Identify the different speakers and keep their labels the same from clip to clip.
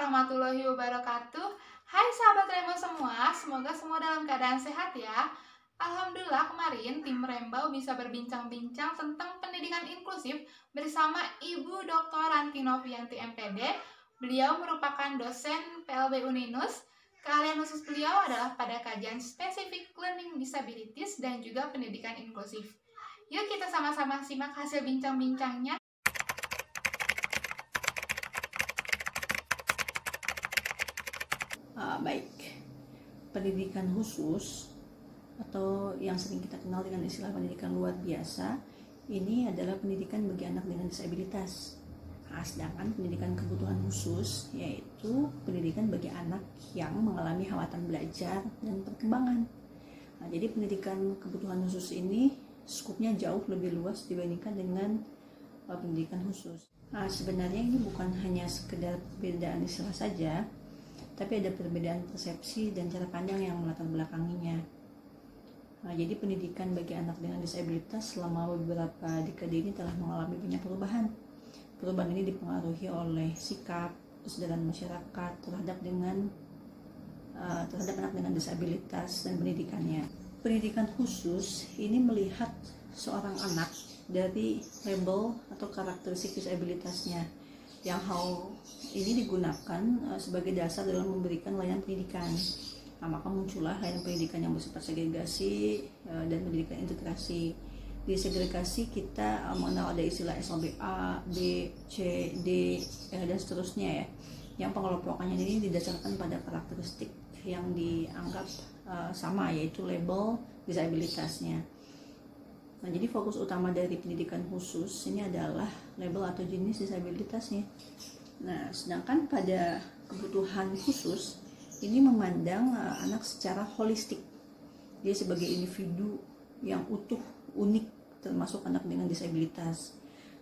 Speaker 1: warahmatullahi wabarakatuh. Hai sahabat Rainbow semua, semoga semua dalam keadaan sehat ya. Alhamdulillah kemarin tim Rainbow bisa berbincang-bincang tentang pendidikan inklusif bersama Ibu Dr. Ranti Novianti MPD. Beliau merupakan dosen PLB Uninus. Keahlian khusus beliau adalah pada kajian spesifik learning disabilities dan juga pendidikan inklusif. Yuk kita sama-sama simak hasil bincang-bincangnya.
Speaker 2: Baik, pendidikan khusus atau yang sering kita kenal dengan istilah pendidikan luar biasa ini adalah pendidikan bagi anak dengan disabilitas. Sedangkan pendidikan kebutuhan khusus yaitu pendidikan bagi anak yang mengalami hambatan belajar dan perkembangan. Jadi pendidikan kebutuhan khusus ini skupnya jauh lebih luas dibandingkan dengan pendidikan khusus. Sebenarnya ini bukan hanya sekedar perbedaan istilah saja, tapi ada perbedaan persepsi dan cara pandang yang melatar belakanginya. Jadi pendidikan bagi anak dengan disabilitas selama beberapa dekade ini telah mengalami banyak perubahan. Perubahan ini dipengaruhi oleh sikap kesadaran masyarakat terhadap anak dengan disabilitas dan pendidikannya. Pendidikan khusus ini melihat seorang anak dari label atau karakteristik disabilitasnya, yang hal ini digunakan sebagai dasar dalam memberikan layanan pendidikan. Maka muncullah layanan pendidikan yang bersifat segregasi dan pendidikan integrasi. Di segregasi kita mengenal ada istilah SLB A, B, C, D, dan seterusnya ya. Yang pengelompokannya ini didasarkan pada karakteristik yang dianggap sama, yaitu label disabilitasnya. Jadi fokus utama dari pendidikan khusus ini adalah label atau jenis disabilitasnya. Sedangkan pada kebutuhan khusus ini memandang anak secara holistik. Dia sebagai individu yang utuh, unik, termasuk anak dengan disabilitas.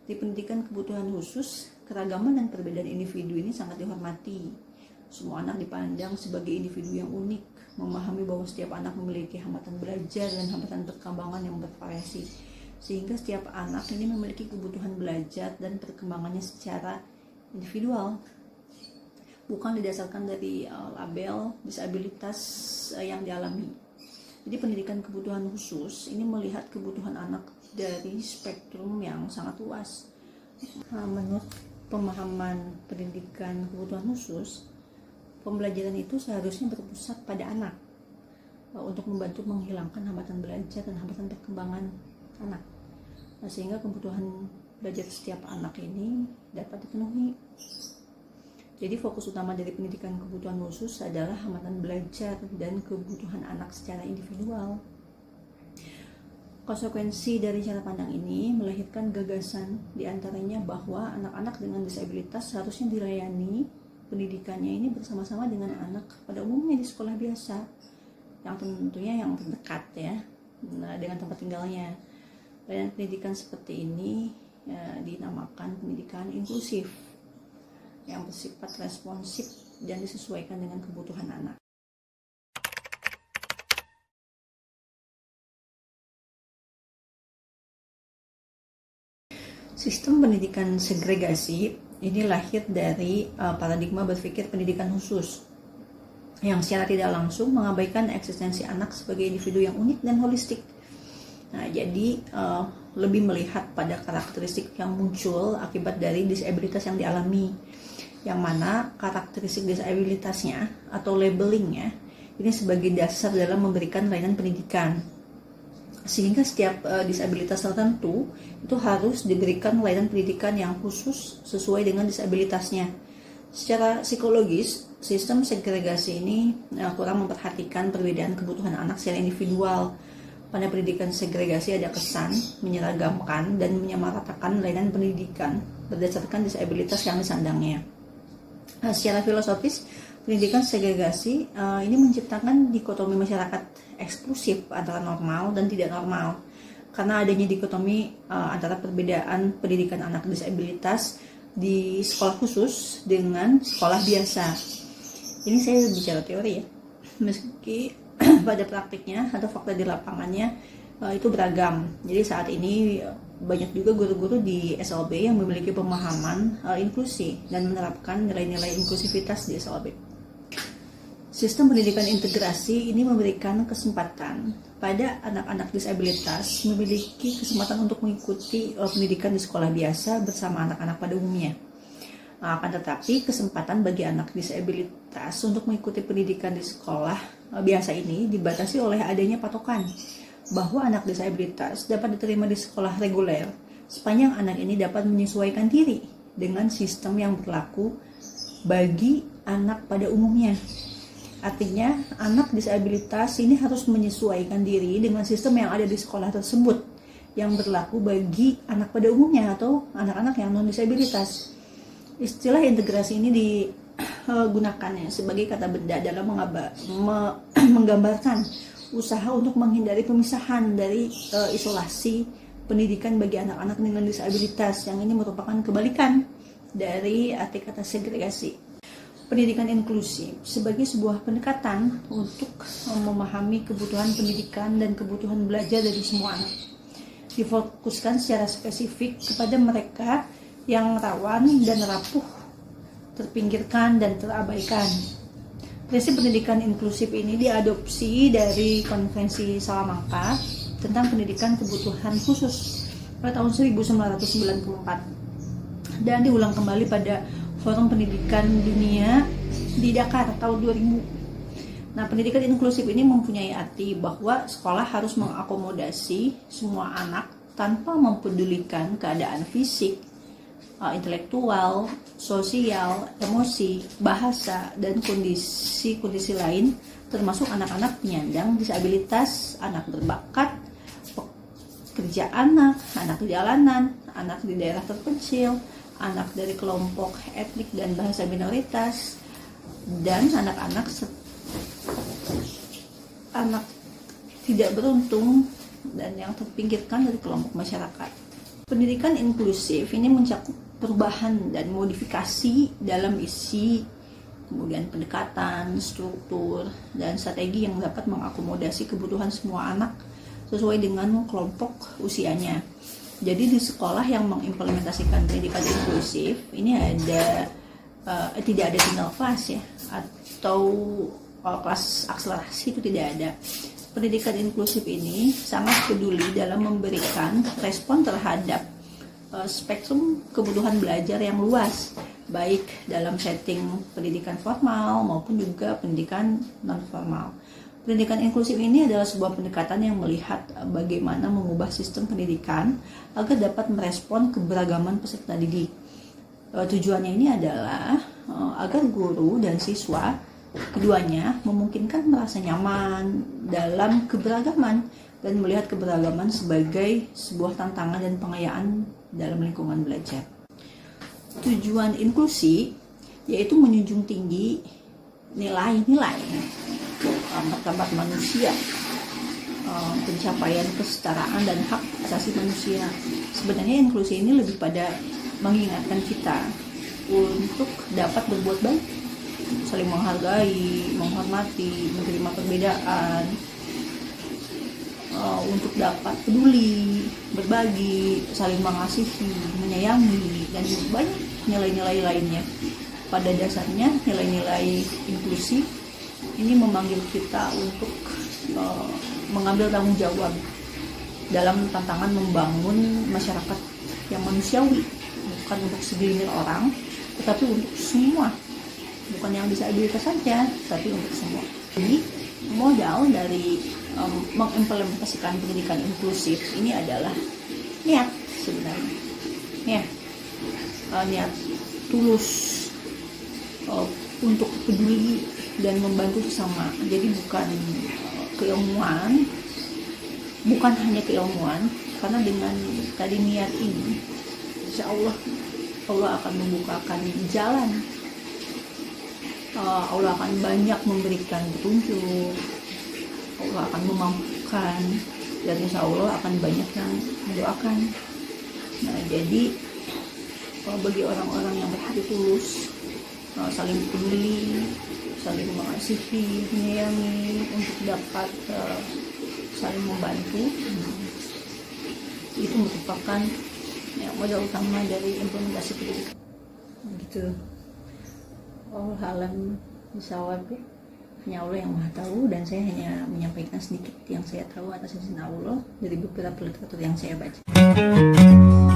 Speaker 2: Di pendidikan kebutuhan khusus, keragaman dan perbedaan individu ini sangat dihormati. Semua anak dipandang sebagai individu yang unik, memahami bahwa setiap anak memiliki hambatan belajar dan hambatan perkembangan yang bervariasi, sehingga setiap anak ini memiliki kebutuhan belajar dan perkembangannya secara individual, bukan didasarkan dari label disabilitas yang dialami. Jadi pendidikan kebutuhan khusus ini melihat kebutuhan anak dari spektrum yang sangat luas. Menurut pemahaman pendidikan kebutuhan khusus, pembelajaran itu seharusnya berpusat pada anak untuk membantu menghilangkan hambatan belajar dan hambatan perkembangan anak, sehingga kebutuhan belajar setiap anak ini dapat dipenuhi. Jadi fokus utama dari pendidikan kebutuhan khusus adalah hambatan belajar dan kebutuhan anak secara individual. Konsekuensi dari cara pandang ini melahirkan gagasan diantaranya bahwa anak-anak dengan disabilitas seharusnya dilayani pendidikannya ini bersama-sama dengan anak pada umumnya di sekolah biasa, yang tentunya yang terdekat ya, dengan tempat tinggalnya. Dan pendidikan seperti ini dinamakan pendidikan inklusif, yang bersifat responsif dan disesuaikan dengan kebutuhan anak. Sistem pendidikan segregasi ini lahir dari paradigma berpikir pendidikan khusus yang secara tidak langsung mengabaikan eksistensi anak sebagai individu yang unik dan holistik. Jadi lebih melihat pada karakteristik yang muncul akibat dari disabilitas yang dialami, yang mana karakteristik disabilitasnya atau labelingnya ini sebagai dasar dalam memberikan layanan pendidikan, sehingga setiap disabilitas tertentu itu harus diberikan layanan pendidikan yang khusus sesuai dengan disabilitasnya. Secara psikologis, sistem segregasi ini kurang memperhatikan perbedaan kebutuhan anak secara individual. Pada pendidikan segregasi ada kesan menyeragamkan dan menyamaratakan layanan pendidikan berdasarkan disabilitas yang disandangnya. Secara filosofis, pendidikan segregasi ini menciptakan dikotomi masyarakat eksklusif antara normal dan tidak normal, karena adanya dikotomi antara perbedaan pendidikan anak disabilitas di sekolah khusus dengan sekolah biasa. Ini saya bicara teori ya, meski pada praktiknya atau fakta di lapangannya itu beragam. Jadi saat ini banyak juga guru-guru di SLB yang memiliki pemahaman inklusi dan menerapkan nilai-nilai inklusivitas di SLB. Sistem pendidikan integrasi ini memberikan kesempatan pada anak-anak disabilitas memiliki kesempatan untuk mengikuti pendidikan di sekolah biasa bersama anak-anak pada umumnya. Akan tetapi kesempatan bagi anak disabilitas untuk mengikuti pendidikan di sekolah biasa ini dibatasi oleh adanya patokan bahwa anak disabilitas dapat diterima di sekolah reguler sepanjang anak ini dapat menyesuaikan diri dengan sistem yang berlaku bagi anak pada umumnya. Artinya, anak disabilitas ini harus menyesuaikan diri dengan sistem yang ada di sekolah tersebut yang berlaku bagi anak pada umumnya atau anak-anak yang non-disabilitas. Istilah integrasi ini digunakan sebagai kata benda dalam menggambarkan usaha untuk menghindari pemisahan dari isolasi pendidikan bagi anak-anak dengan disabilitas, yang ini merupakan kebalikan dari arti kata segregasi. Pendidikan inklusif sebagai sebuah pendekatan untuk memahami kebutuhan pendidikan dan kebutuhan belajar dari semua anak. Difokuskan secara spesifik kepada mereka yang rawan dan rapuh, terpinggirkan dan terabaikan. Prinsip pendidikan inklusif ini diadopsi dari Konvensi Salamanca tentang pendidikan kebutuhan khusus pada tahun 1994 dan diulang kembali pada Forum Pendidikan Dunia di Dakar tahun 2000. Nah, pendidikan inklusif ini mempunyai arti bahwa sekolah harus mengakomodasi semua anak tanpa mempedulikan keadaan fisik, intelektual, sosial, emosi, bahasa, dan kondisi-kondisi lain, termasuk anak-anak penyandang disabilitas, anak berbakat, pekerja anak jalanan, anak di daerah terpencil, anak dari kelompok etnik dan bahasa minoritas, dan anak tidak beruntung dan yang terpinggirkan dari kelompok masyarakat. Pendidikan inklusif ini mencakup perubahan dan modifikasi dalam isi, kemudian pendekatan, struktur, dan strategi yang dapat mengakomodasi kebutuhan semua anak sesuai dengan kelompok usianya. Jadi di sekolah yang mengimplementasikan pendidikan inklusif ini tidak ada tinggal kelas ya, atau kelas akselerasi, itu tidak ada. Pendidikan inklusif ini sangat peduli dalam memberikan respon terhadap spektrum kebutuhan belajar yang luas, baik dalam setting pendidikan formal maupun juga pendidikan non-formal. Pendidikan inklusif ini adalah sebuah pendekatan yang melihat bagaimana mengubah sistem pendidikan agar dapat merespon keberagaman peserta didik. Tujuannya ini adalah agar guru dan siswa keduanya memungkinkan merasa nyaman dalam keberagaman dan melihat keberagaman sebagai sebuah tantangan dan pengayaan dalam lingkungan belajar. Tujuan inklusi yaitu menjunjung tinggi nilai-nilai martabat manusia, pencapaian kesetaraan dan hak asasi manusia. Sebenarnya inklusi ini lebih pada mengingatkan kita untuk dapat berbuat baik, saling menghargai, menghormati, menerima perbedaan, untuk dapat peduli, berbagi, saling mengasihi, menyayangi, dan banyak nilai-nilai lainnya. Pada dasarnya nilai-nilai inklusi ini memanggil kita untuk mengambil tanggung jawab dalam tantangan membangun masyarakat yang manusiawi, bukan untuk segelintir orang, tetapi untuk semua, bukan yang disabilitas saja, tapi untuk semua. Jadi modal dari mengimplementasikan pendidikan inklusif ini adalah niat sebenarnya, niat tulus untuk peduli dan membantu sesama. Jadi bukan keilmuan, bukan hanya keilmuan, karena dengan tadi niat ini, insya Allah akan membukakan jalan. Allah akan banyak memberikan petunjuk, Allah akan memampukan, dan insya Allah akan banyak yang mendoakan. Nah, jadi bagi orang-orang yang berhati tulus, saling peduli, saling mengasihi, menyayangi, untuk dapat saling membantu, itu merupakan ya, modal utama dari implementasi pendidikan gitu. Allah alam bisawab, hanya Allah yang maha tahu, dan saya hanya menyampaikan sedikit yang saya tahu atas izin Allah dari beberapa literatur yang saya baca.